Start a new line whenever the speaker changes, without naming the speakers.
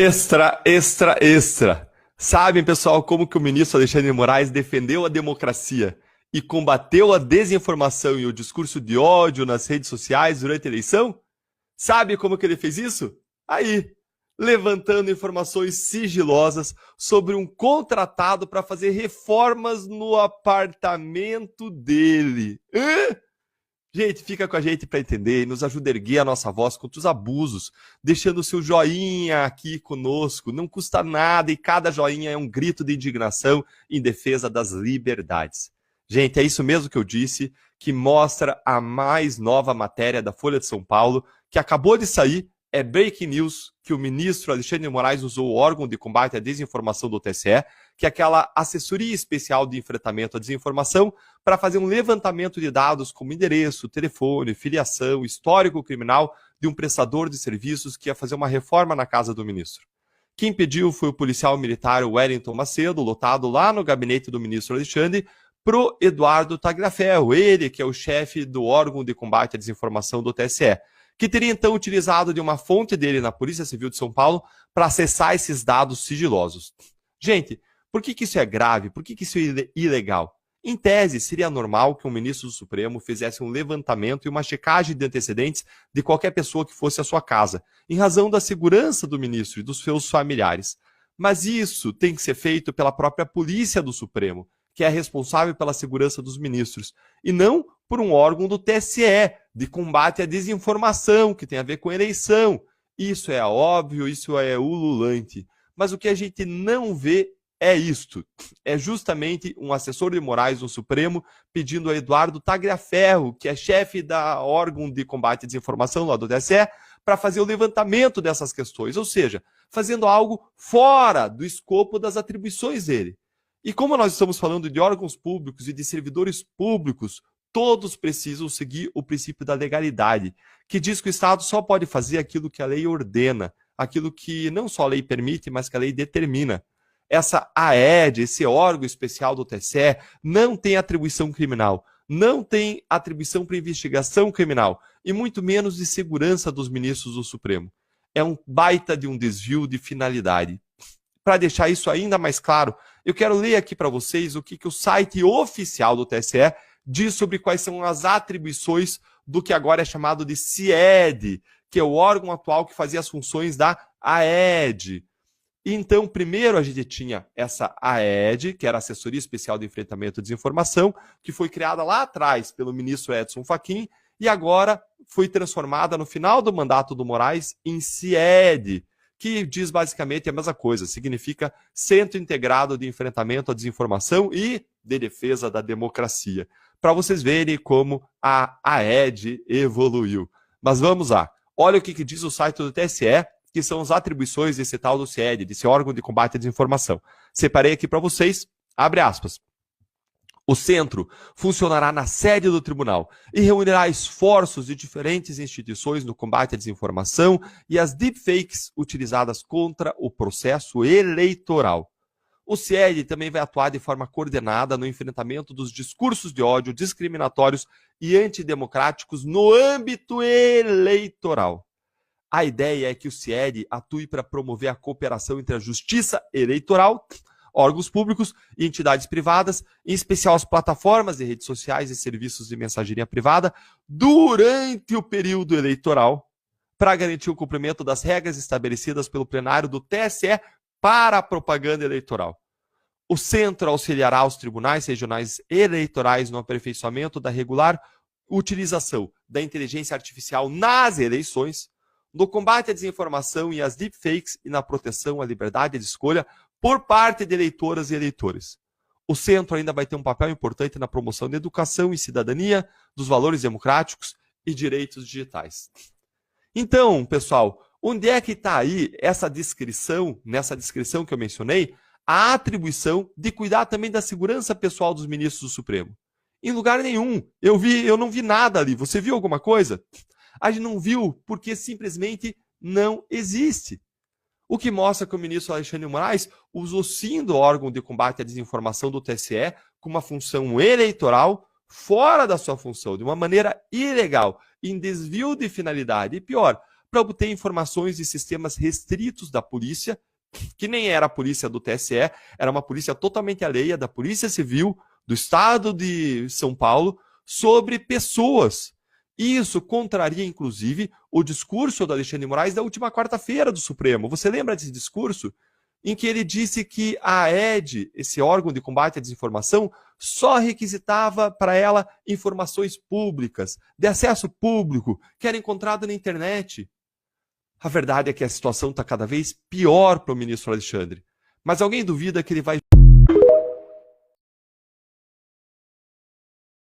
Extra, extra, extra. Sabem, pessoal, como que o ministro Alexandre de Moraes defendeu a democracia e combateu a desinformação e o discurso de ódio nas redes sociais durante a eleição? Sabe como que ele fez isso? Aí, levantando informações sigilosas sobre um contratado para fazer reformas no apartamento dele. Hã? Gente, fica com a gente para entender e nos ajuda a erguer a nossa voz contra os abusos, deixando o seu joinha aqui conosco. Não custa nada e cada joinha é um grito de indignação em defesa das liberdades. Gente, é isso mesmo que eu disse, que mostra a mais nova matéria da Folha de São Paulo, que acabou de sair, é breaking news, que o ministro Alexandre de Moraes usou o órgão de combate à desinformação do TSE, que é aquela assessoria especial de enfrentamento à desinformação, para fazer um levantamento de dados como endereço, telefone, filiação, histórico criminal de um prestador de serviços que ia fazer uma reforma na casa do ministro. Quem pediu foi o policial militar Wellington Macedo, lotado lá no gabinete do ministro Alexandre, pro Eduardo Tagliaferro, ele que é o chefe do órgão de combate à desinformação do TSE, que teria então utilizado de uma fonte dele na Polícia Civil de São Paulo para acessar esses dados sigilosos. Gente, por que isso é grave? Por que isso é ilegal? Em tese, seria normal que um ministro do Supremo fizesse um levantamento e uma checagem de antecedentes de qualquer pessoa que fosse à sua casa, em razão da segurança do ministro e dos seus familiares. Mas isso tem que ser feito pela própria Polícia do Supremo, que é responsável pela segurança dos ministros, e não por um órgão do TSE, de combate à desinformação, que tem a ver com eleição. Isso é óbvio, isso é ululante. Mas o que a gente não vê é isto. É justamente um assessor de Moraes no Supremo pedindo a Eduardo Tagliaferro, que é chefe da órgão de combate à desinformação lá do TSE, para fazer o levantamento dessas questões, ou seja, fazendo algo fora do escopo das atribuições dele. E como nós estamos falando de órgãos públicos e de servidores públicos, todos precisam seguir o princípio da legalidade, que diz que o Estado só pode fazer aquilo que a lei ordena, aquilo que não só a lei permite, mas que a lei determina. Essa AED, esse órgão especial do TSE, não tem atribuição criminal, não tem atribuição para investigação criminal, e muito menos de segurança dos ministros do Supremo. É um baita de um desvio de finalidade. Para deixar isso ainda mais claro, eu quero ler aqui para vocês o que o site oficial do TSE diz sobre quais são as atribuições do que agora é chamado de CIED, que é o órgão atual que fazia as funções da AED. Então, primeiro a gente tinha essa AED, que era a Assessoria Especial de Enfrentamento à Desinformação, que foi criada lá atrás pelo ministro Edson Fachin, e agora foi transformada no final do mandato do Moraes em CIED, que diz basicamente a mesma coisa, significa Centro Integrado de Enfrentamento à Desinformação e de Defesa da Democracia. Para vocês verem como a AED evoluiu. Mas vamos lá. Olha o que diz o site do TSE, que são as atribuições desse tal do CIED, desse órgão de combate à desinformação. Separei aqui para vocês, abre aspas. O centro funcionará na sede do tribunal e reunirá esforços de diferentes instituições no combate à desinformação e às deepfakes utilizadas contra o processo eleitoral. O CIED também vai atuar de forma coordenada no enfrentamento dos discursos de ódio discriminatórios e antidemocráticos no âmbito eleitoral. A ideia é que o CIED atue para promover a cooperação entre a justiça eleitoral, órgãos públicos e entidades privadas, em especial as plataformas de redes sociais e serviços de mensageria privada, durante o período eleitoral, para garantir o cumprimento das regras estabelecidas pelo plenário do TSE para a propaganda eleitoral. O centro auxiliará os tribunais regionais eleitorais no aperfeiçoamento da regular utilização da inteligência artificial nas eleições, no combate à desinformação e às deepfakes e na proteção à liberdade de escolha por parte de eleitoras e eleitores. O centro ainda vai ter um papel importante na promoção da educação e cidadania, dos valores democráticos e direitos digitais. Então, pessoal, onde é que está aí essa descrição, nessa descrição que eu mencionei, a atribuição de cuidar também da segurança pessoal dos ministros do Supremo? Em lugar nenhum. Eu não vi nada ali. Você viu alguma coisa? A gente não viu porque simplesmente não existe. O que mostra que o ministro Alexandre de Moraes usou sim do órgão de combate à desinformação do TSE com uma função eleitoral fora da sua função, de uma maneira ilegal, em desvio de finalidade. E pior, para obter informações de sistemas restritos da polícia, que nem era a polícia do TSE, era uma polícia totalmente alheia da Polícia Civil do Estado de São Paulo sobre pessoas. Isso contraria, inclusive, o discurso do Alexandre de Moraes da última quarta-feira do Supremo. Você lembra desse discurso? Em que ele disse que a AED, esse órgão de combate à desinformação, só requisitava para ela informações públicas, de acesso público, que era encontrado na internet. A verdade é que a situação está cada vez pior para o ministro Alexandre. Mas alguém duvida que ele vai